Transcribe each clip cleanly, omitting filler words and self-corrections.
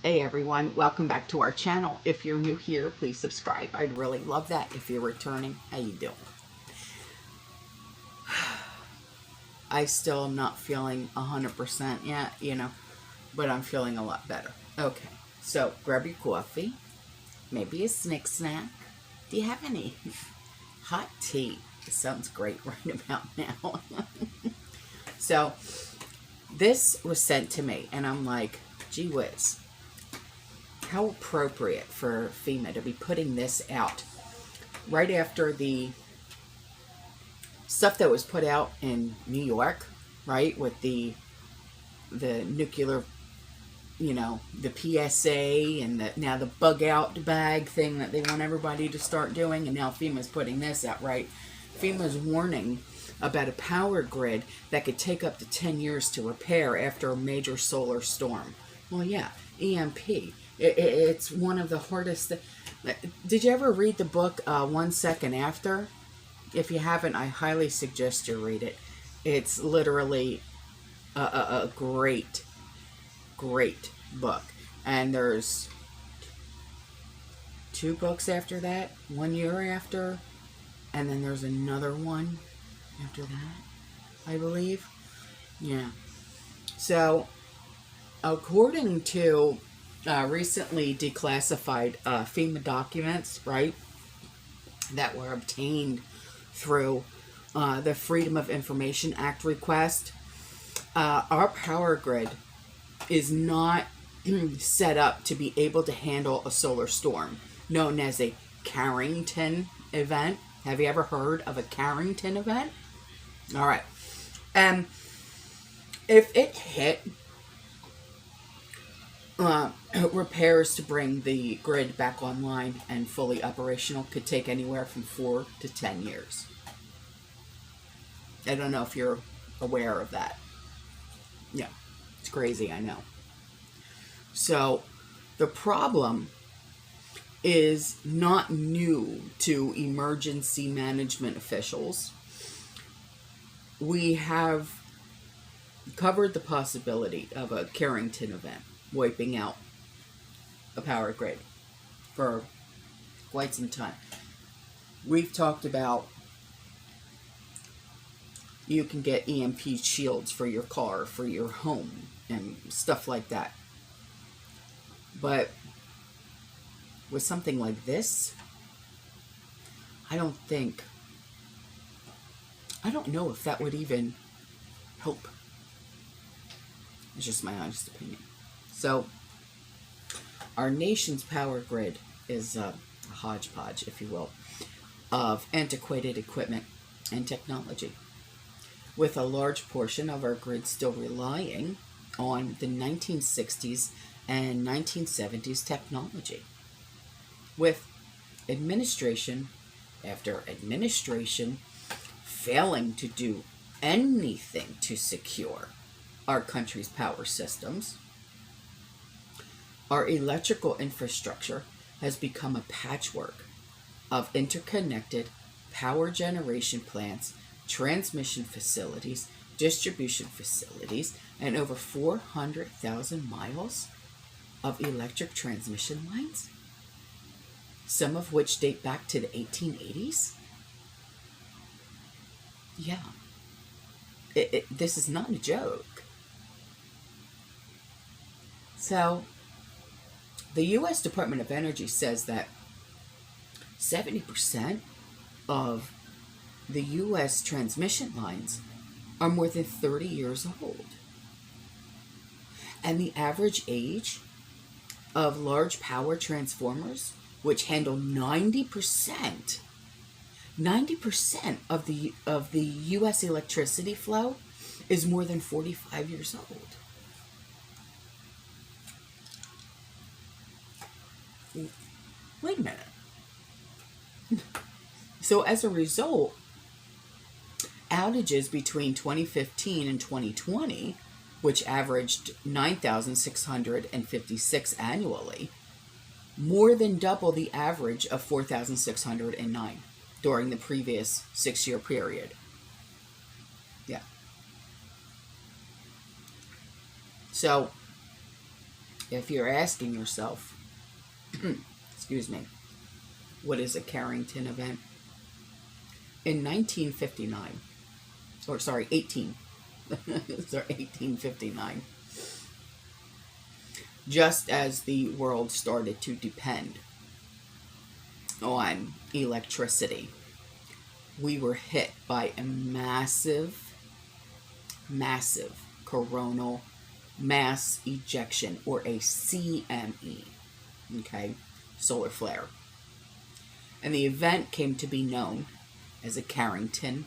Hey everyone, welcome back to our channel. If you're new here, please subscribe. I'd really love that. If you're returning, how you doing? I still am not feeling 100% yet, but I'm feeling a lot better. Okay, so grab your coffee, maybe a snack. Do you have any hot tea? It sounds great right about now. So this was sent to me and I'm like, gee whiz. How appropriate for FEMA to be putting this out right after the stuff that was put out in New York, right? With the nuclear, the PSA and now the bug out bag thing that they want everybody to start doing. And now FEMA's putting this out, right? FEMA's warning about a power grid that could take up to 10 years to repair after a major solar storm. Well, yeah, EMP. It's one of the hardest. Did you ever read the book 1 Second After? If you haven't, I highly suggest you read it. It's literally a great book. And there's 2 books after that, 1 year after, and then there's another one after that, I believe. Yeah. So, according to recently declassified FEMA documents, right, that were obtained through the Freedom of Information Act request, our power grid is not set up to be able to handle a solar storm known as a Carrington event. Have you ever heard of a Carrington event? All right. If it hit, repairs to bring the grid back online and fully operational could take anywhere from 4 to 10 years. I don't know if you're aware of that. Yeah, it's crazy, I know. So the problem is not new to emergency management officials. We have covered the possibility of a Carrington event wiping out a power grid for quite some time. We've talked about you can get EMP shields for your car, for your home, and stuff like that. But with something like this, I don't know if that would even help. It's just my honest opinion. So, our nation's power grid is a hodgepodge, if you will, of antiquated equipment and technology, with a large portion of our grid still relying on the 1960s and 1970s technology, with administration after administration failing to do anything to secure our country's power systems. Our electrical infrastructure has become a patchwork of interconnected power generation plants, transmission facilities, distribution facilities, and over 400,000 miles of electric transmission lines, some of which date back to the 1880s. Yeah. This is not a joke. So, the U.S. Department of Energy says that 70% of the U.S. transmission lines are more than 30 years old. And the average age of large power transformers, which handle 90% of the U.S. electricity flow, is more than 45 years old. Wait a minute. So as a result, outages between 2015 and 2020, which averaged 9,656 annually, more than double the average of 4,609 during the previous 6-year period. Yeah. So If you're asking yourself, excuse me, what is a Carrington event? In 1959, or sorry, 1859, just as the world started to depend on electricity, we were hit by a massive coronal mass ejection, or a CME, okay, solar flare. And the event came to be known as a Carrington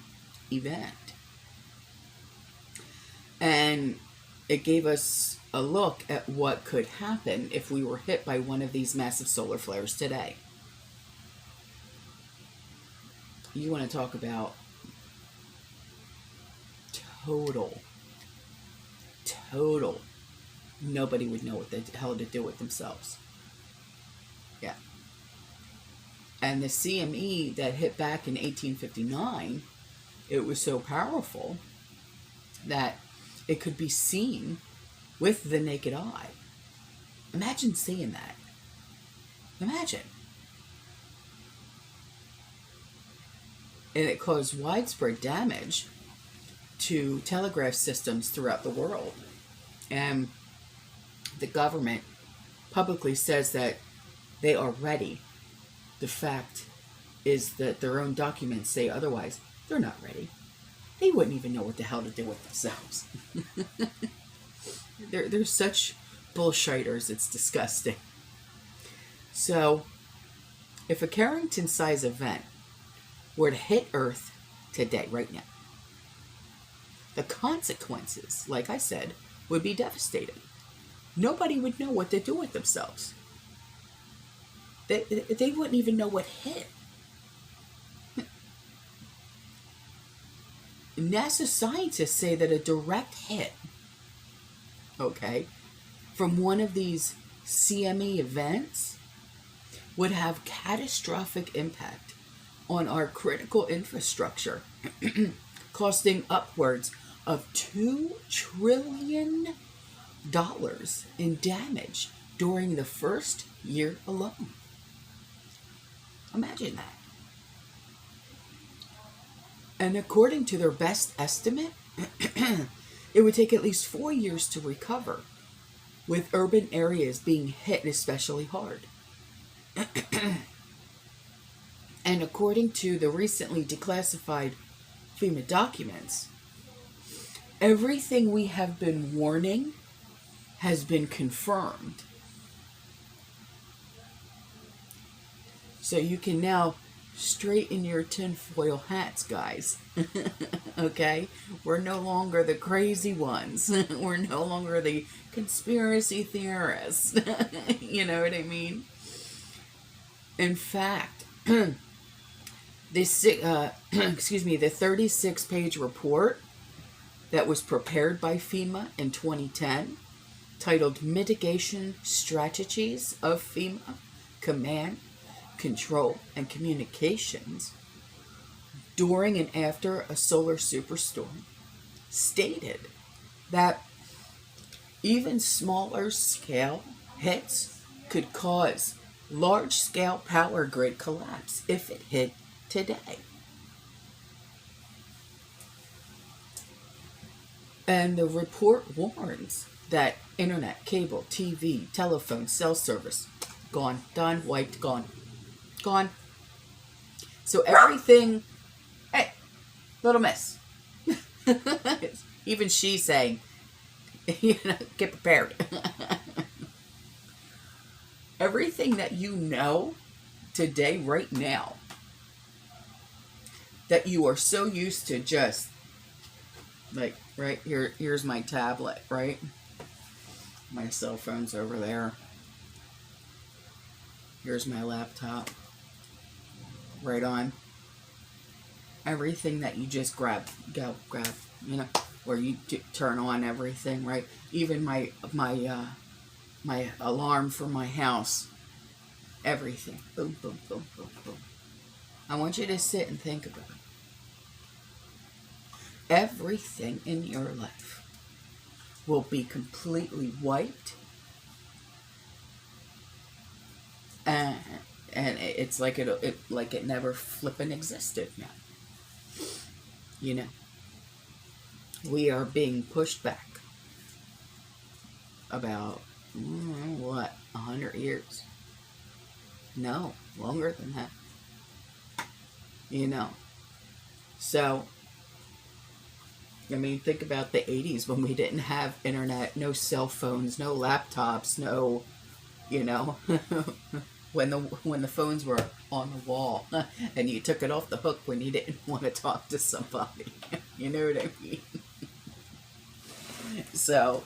event. And it gave us a look at what could happen if we were hit by one of these massive solar flares today. You want to talk about total, nobody would know what the hell to do with themselves. Yeah. And the CME that hit back in 1859, it was so powerful that it could be seen with the naked eye. Imagine seeing that. Imagine. And it caused widespread damage to telegraph systems throughout the world. And the government publicly says that they are ready. The fact is that their own documents say otherwise. They're not ready. They wouldn't even know what the hell to do with themselves. They're such bullshiters, it's disgusting. So, if a Carrington-size event were to hit Earth today, right now, the consequences, like I said, would be devastating. Nobody would know what to do with themselves. They wouldn't even know what hit. NASA scientists say that a direct hit, okay, from one of these CME events would have catastrophic impact on our critical infrastructure, costing upwards of $2 trillion in damage during the first year alone. Imagine that. And according to their best estimate, it would take at least 4 years to recover, with urban areas being hit especially hard. And according to the recently declassified FEMA documents, everything we have been warning has been confirmed. So you can now straighten your tinfoil hats, guys. Okay? We're no longer the crazy ones. We're no longer the conspiracy theorists. You know what I mean? In fact, this, the 36-page report that was prepared by FEMA in 2010, titled Mitigation Strategies of FEMA Command, Control, and Communications during and after a solar superstorm, stated that even smaller scale hits could cause large-scale power grid collapse if it hit today. And the report warns that internet, cable, TV, telephone, cell service, gone, done, wiped, gone. Gone. So everything, hey, little miss. Even she's saying, get prepared. Everything that you know today, right now, that you are so used to just, like, right here, here's my tablet, right? My cell phone's over there. Here's my laptop. Right on. Everything that you just grab, where you turn on everything, right? Even my alarm for my house. Everything. Boom, boom, boom, boom, boom. I want you to sit and think about it. Everything in your life will be completely wiped and it's like it never flippin' existed now. You know, we are being pushed back about what, 100 years? No, longer than that. You know, so I mean, think about the 80s when we didn't have internet, no cell phones, no laptops, no, you know, when the phones were on the wall and you took it off the hook when you didn't want to talk to somebody. You know what I mean? So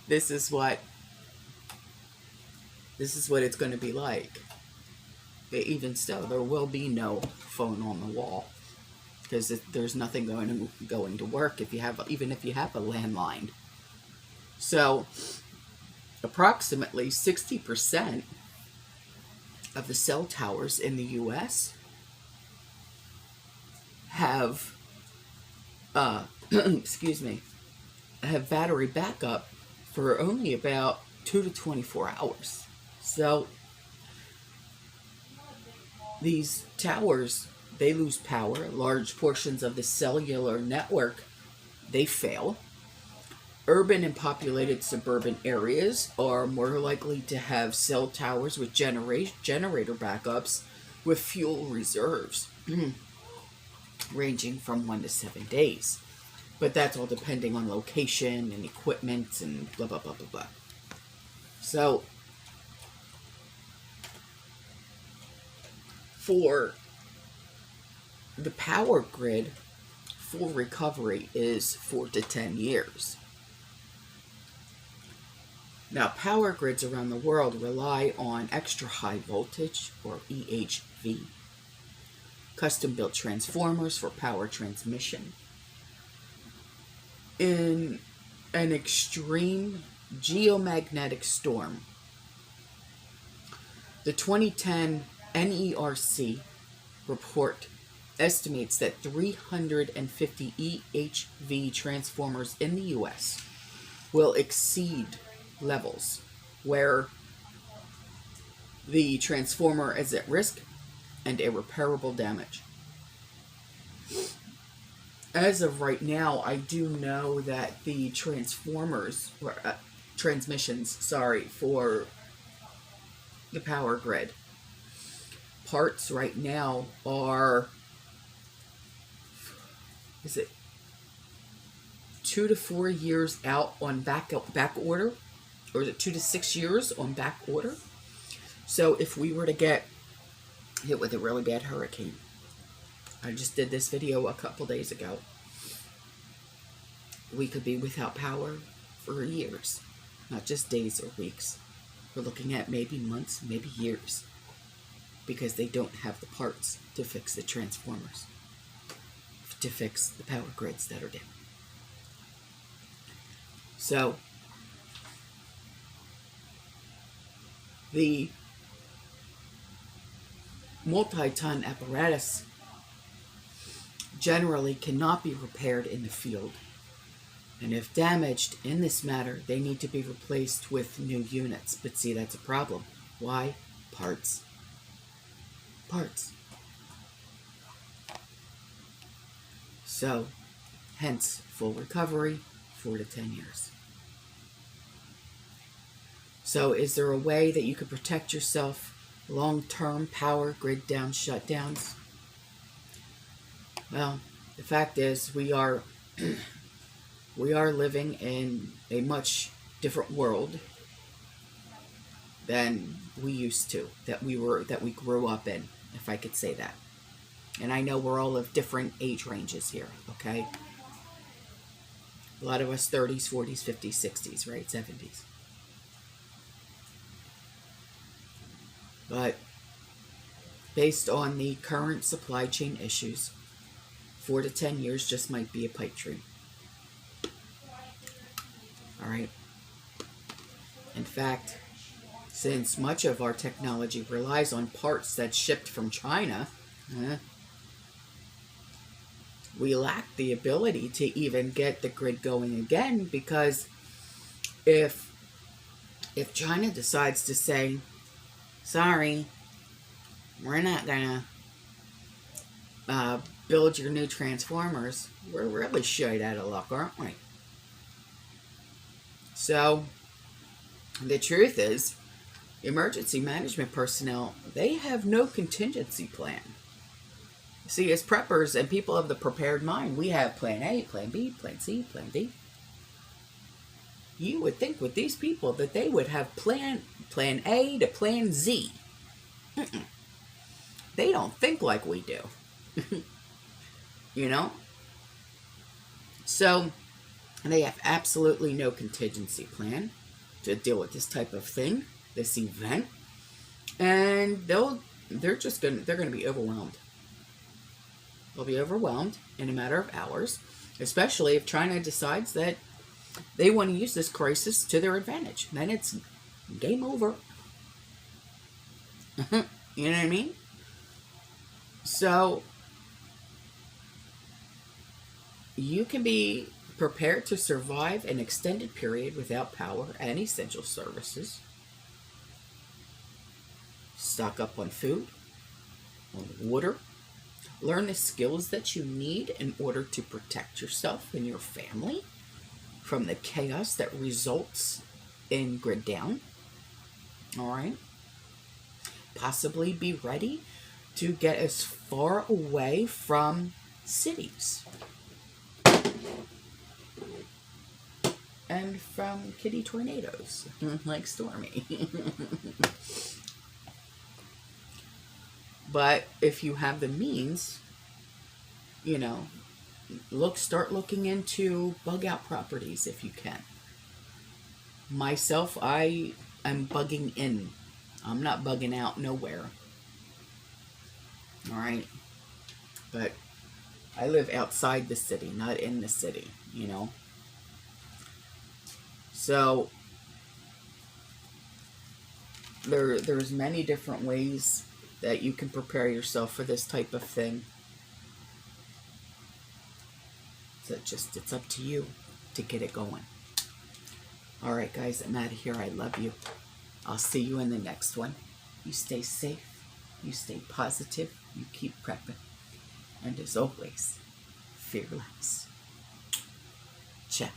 this is what it's going to be like. But even still, there will be no phone on the wall, because there's nothing going to work even if you have a landline. So approximately 60% of the cell towers in the U.S. have excuse me, have battery backup for only about 2 to 24 hours. So these towers, they lose power. Large portions of the cellular network, they fail. Urban and populated suburban areas are more likely to have cell towers with generator backups with fuel reserves, ranging from 1 to 7 days. But that's all depending on location and equipment and blah, blah, blah, blah, blah. So for the power grid, full recovery is 4 to 10 years. Now, power grids around the world rely on extra high voltage, or EHV, custom-built transformers for power transmission. In an extreme geomagnetic storm, the 2010 NERC report estimates that 350 EHV transformers in the U.S. will exceed levels where the transformer is at risk and irreparable damage. As of right now, I do know that the transmissions, for the power grid, parts right now are, is it 2 to 4 years out on back order? Or is it 2 to 6 years on back order? So if we were to get hit with a really bad hurricane, I just did this video a couple days ago, we could be without power for years, not just days or weeks. We're looking at maybe months, maybe years, because they don't have the parts to fix the transformers, to fix the power grids that are down. So the multi-ton apparatus generally cannot be repaired in the field, and if damaged in this matter, they need to be replaced with new units. But see, that's a problem. Why? Parts. Parts. So, hence, full recovery, 4 to 10 years. So, is there a way that you could protect yourself long-term power grid down shutdowns? Well, the fact is we are living in a much different world than we used to, that we grew up in, if I could say that. And I know we're all of different age ranges here, okay? A lot of us 30s, 40s, 50s, 60s, right? 70s. But based on the current supply chain issues, 4 to 10 years just might be a pipe dream. All right. In fact, since much of our technology relies on parts that's shipped from China, we lack the ability to even get the grid going again, because if China decides to say, sorry, we're not gonna build your new transformers. We're really shite out of luck, aren't we? So, the truth is, emergency management personnel, they have no contingency plan. See, as preppers and people of the prepared mind, we have plan A, plan B, plan C, plan D. You would think with these people that they would have plan A to plan Z. Mm-mm. They don't think like we do. You know? So, they have absolutely no contingency plan to deal with this type of thing, this event, and they're gonna be overwhelmed. They'll be overwhelmed in a matter of hours, especially if China decides that they want to use this crisis to their advantage. Then it's game over. You know what I mean? So you can be prepared to survive an extended period without power and essential services. Stock up on food, on water. Learn the skills that you need in order to protect yourself and your family from the chaos that results in grid down. All right. Possibly be ready to get as far away from cities and from kitty tornadoes like Stormy. But if you have the means, you know, start looking into bug out properties if you can. Myself, I am bugging in. I'm not bugging out nowhere. All right. But I live outside the city, not in the city, you know. So there's many different ways that you can prepare yourself for this type of thing. So it's up to you to get it going. All right, guys, I'm out of here. I love you. I'll see you in the next one. You stay safe. You stay positive. You keep prepping. And as always, fearless. Ciao.